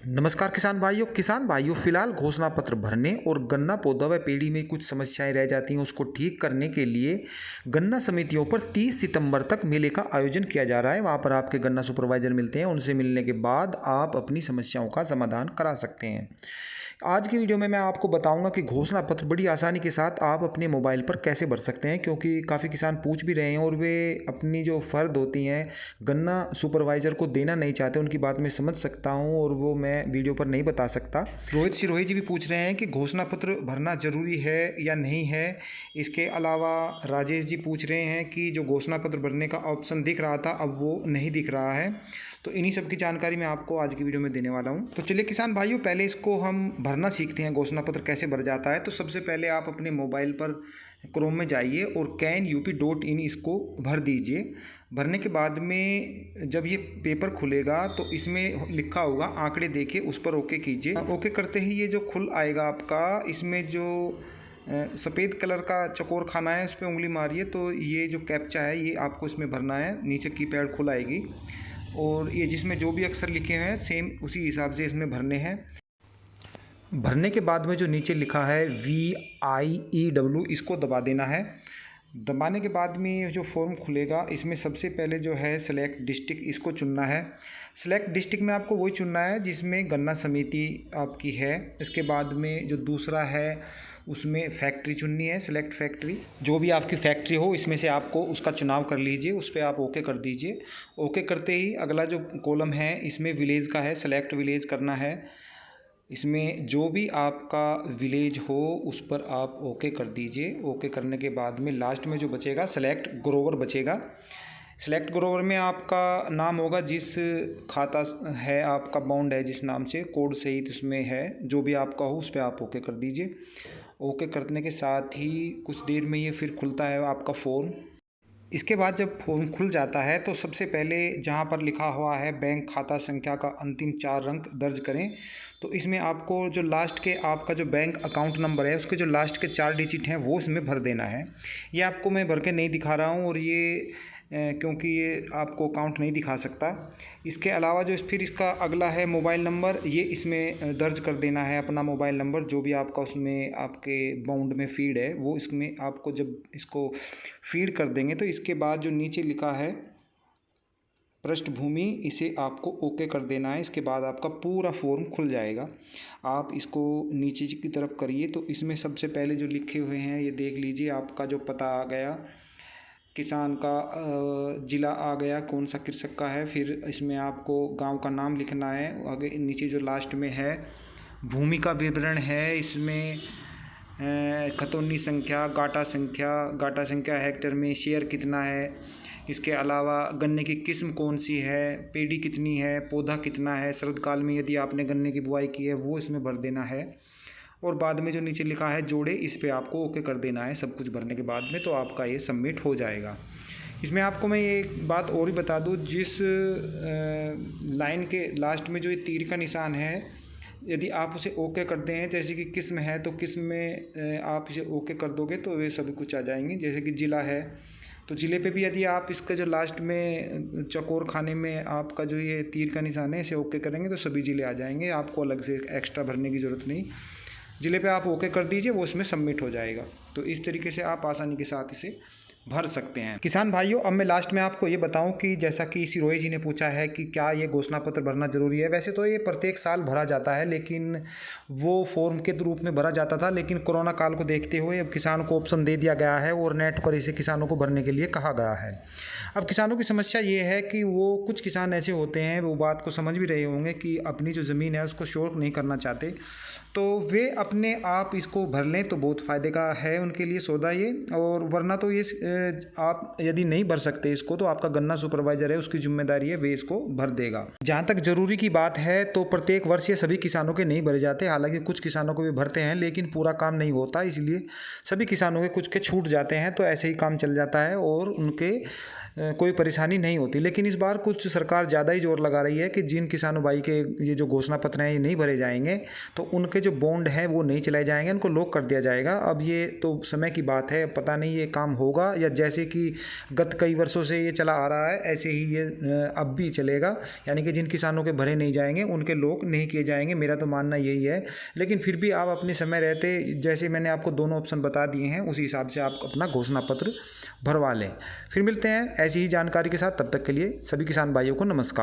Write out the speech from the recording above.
नमस्कार किसान भाइयों फिलहाल घोषणा पत्र भरने और गन्ना पौधा व पेड़ी में कुछ समस्याएं रह जाती हैं उसको ठीक करने के लिए गन्ना समितियों पर 30 सितंबर तक मेले का आयोजन किया जा रहा है। वहां पर आपके गन्ना सुपरवाइजर मिलते हैं, उनसे मिलने के बाद आप अपनी समस्याओं का समाधान करा सकते हैं। आज की वीडियो में मैं आपको बताऊंगा कि घोषणा पत्र बड़ी आसानी के साथ आप अपने मोबाइल पर कैसे भर सकते हैं, क्योंकि काफ़ी किसान पूछ भी रहे हैं और वे अपनी जो फ़र्द होती हैं गन्ना सुपरवाइज़र को देना नहीं चाहते। उनकी बात मैं समझ सकता हूं और वो मैं वीडियो पर नहीं बता सकता। रोहित सिरोही जी भी पूछ रहे हैं कि घोषणा पत्र भरना ज़रूरी है या नहीं है। इसके अलावा राजेश जी पूछ रहे हैं कि जो घोषणा पत्र भरने का ऑप्शन दिख रहा था अब वो नहीं दिख रहा है। तो इन्हीं सब की जानकारी मैं आपको आज की वीडियो में देने वाला हूं। तो चलिए किसान भाइयों, पहले इसको हम भरना सीखते हैं। घोषणा पत्र कैसे भर जाता है, तो सबसे पहले आप अपने मोबाइल पर क्रोम में जाइए और CANUP.in इसको भर दीजिए। भरने के बाद में जब ये पेपर खुलेगा तो इसमें लिखा होगा आंकड़े देखिए, उस पर ओके कीजिए। ओके करते ही ये जो खुल आएगा आपका, इसमें जो सफ़ेद कलर का चकोर खाना है उस पर उंगली मारिए तो ये जो कैप्चा है ये आपको इसमें भरना है। नीचे कीपैड खुल आएगी और ये जिसमें जो भी अक्षर लिखे हैं सेम उसी हिसाब से इसमें भरने हैं। भरने के बाद में जो नीचे लिखा है VIEW इसको दबा देना है। दबाने के बाद में जो फॉर्म खुलेगा इसमें सबसे पहले जो है सेलेक्ट डिस्ट्रिक्ट इसको चुनना है। सेलेक्ट डिस्ट्रिक्ट में आपको वही चुनना है जिसमें गन्ना समिति आपकी है। इसके बाद में जो दूसरा है उसमें फैक्ट्री चुननी है, सेलेक्ट फैक्ट्री। जो भी आपकी फैक्ट्री हो इसमें से आपको उसका चुनाव कर लीजिए, उस पर आप ओके कर दीजिए। ओके करते ही अगला जो कॉलम है इसमें विलेज का है, सेलेक्ट विलेज करना है। इसमें जो भी आपका विलेज हो उस पर आप ओके कर दीजिए। ओके करने के बाद में लास्ट में जो बचेगा सेलेक्ट ग्रोवर बचेगा। सेलेक्ट ग्रोवर में आपका नाम होगा, जिस खाता है आपका बाउंड है जिस नाम से कोड सहित उसमें है, जो भी आपका हो उस पर आप ओके कर दीजिए। ओके करने के साथ ही कुछ देर में ये फिर खुलता है आपका फॉर्म। इसके बाद जब फॉर्म खुल जाता है तो सबसे पहले जहाँ पर लिखा हुआ है बैंक खाता संख्या का अंतिम 4 अंक दर्ज करें, तो इसमें आपको जो लास्ट के आपका जो बैंक अकाउंट नंबर है उसके जो लास्ट के 4 डिजिट हैं वो इसमें भर देना है। ये आपको मैं भर के नहीं दिखा रहा हूँ और ये क्योंकि ये आपको अकाउंट नहीं दिखा सकता। इसके अलावा जो फिर इसका अगला है मोबाइल नंबर, ये इसमें दर्ज कर देना है अपना मोबाइल नंबर जो भी आपका उसमें आपके बाउंड में फीड है वो इसमें आपको जब इसको फीड कर देंगे तो इसके बाद जो नीचे लिखा है पृष्ठभूमि इसे आपको ओके कर देना है। इसके बाद आपका पूरा फॉर्म खुल जाएगा। आप इसको नीचे की तरफ करिए तो इसमें सबसे पहले जो लिखे हुए हैं ये देख लीजिए। आपका जो पता आ गया, किसान का ज़िला आ गया, कौन सा कृषक का है, फिर इसमें आपको गांव का नाम लिखना है। आगे नीचे जो लास्ट में है भूमि का विवरण है, इसमें खतौनी संख्या, गाटा संख्या हेक्टेयर में, शेयर कितना है। इसके अलावा गन्ने की किस्म कौन सी है, पेड़ी कितनी है, पौधा कितना है, शरद काल में यदि आपने गन्ने की बुआई की है वो इसमें भर देना है। और बाद में जो नीचे लिखा है जोड़े, इस पे आपको ओके कर देना है। सब कुछ भरने के बाद में तो आपका ये सबमिट हो जाएगा। इसमें आपको मैं एक बात और ही बता दूं, जिस लाइन के लास्ट में जो ये तीर का निशान है यदि आप उसे ओके कर दें, जैसे कि किस्म है तो किस्म में आप इसे ओके कर दोगे तो वे सभी कुछ आ जाएंगे। जैसे कि ज़िला है तो ज़िले पे भी यदि आप इसका जो लास्ट में चकोर खाने में आपका जो ये तीर का निशान है इसे ओके करेंगे तो सभी ज़िले आ जाएंगे, आपको अलग से एक्स्ट्रा भरने की ज़रूरत नहीं। ज़िले पे आप ओके कर दीजिए, वो उसमें सबमिट हो जाएगा। तो इस तरीके से आप आसानी के साथ इसे भर सकते हैं। किसान भाइयों, अब मैं लास्ट में आपको ये बताऊं कि जैसा कि सिरोही जी ने पूछा है कि क्या ये घोषणा पत्र भरना ज़रूरी है। वैसे तो ये प्रत्येक साल भरा जाता है, लेकिन वो फॉर्म के रूप में भरा जाता था, लेकिन कोरोना काल को देखते हुए अब किसानों को ऑप्शन दे दिया गया है और नेट पर इसे किसानों को भरने के लिए कहा गया है। अब किसानों की समस्या ये है कि वो कुछ किसान ऐसे होते हैं, वो बात को समझ भी रहे होंगे कि अपनी जो ज़मीन है उसको शोर्क नहीं करना चाहते, तो वे अपने आप इसको भर लें तो बहुत फ़ायदे का है उनके लिए सौदा ये। और वरना तो ये आप यदि नहीं भर सकते इसको तो आपका गन्ना सुपरवाइज़र है, उसकी जिम्मेदारी है, वे इसको भर देगा। जहाँ तक ज़रूरी की बात है तो प्रत्येक वर्ष ये सभी किसानों के नहीं भरे जाते। हालांकि कुछ किसानों को भी भरते हैं लेकिन पूरा काम नहीं होता, इसलिए सभी किसानों के कुछ के छूट जाते हैं, तो ऐसे ही काम चल जाता है और उनके कोई परेशानी नहीं होती। लेकिन इस बार कुछ सरकार ज़्यादा ही जोर लगा रही है कि जिन किसानों भाई के ये जो घोषणा पत्र हैं ये नहीं भरे जाएंगे तो उनके जो बॉन्ड हैं वो नहीं चलाए जाएंगे, उनको लॉक कर दिया जाएगा। अब ये तो समय की बात है, पता नहीं ये काम होगा या जैसे कि गत कई वर्षों से ये चला आ रहा है ऐसे ही ये अब भी चलेगा, यानी कि जिन किसानों के भरे नहीं जाएंगे उनके लॉक नहीं किए जाएंगे। मेरा तो मानना यही है। लेकिन फिर भी आप अपने समय रहते, जैसे मैंने आपको दोनों ऑप्शन बता दिए हैं, उसी हिसाब से आप अपना घोषणा पत्र भरवा लें। फिर मिलते हैं ऐसी ही जानकारी के साथ, तब तक के लिए सभी किसान भाइयों को नमस्कार।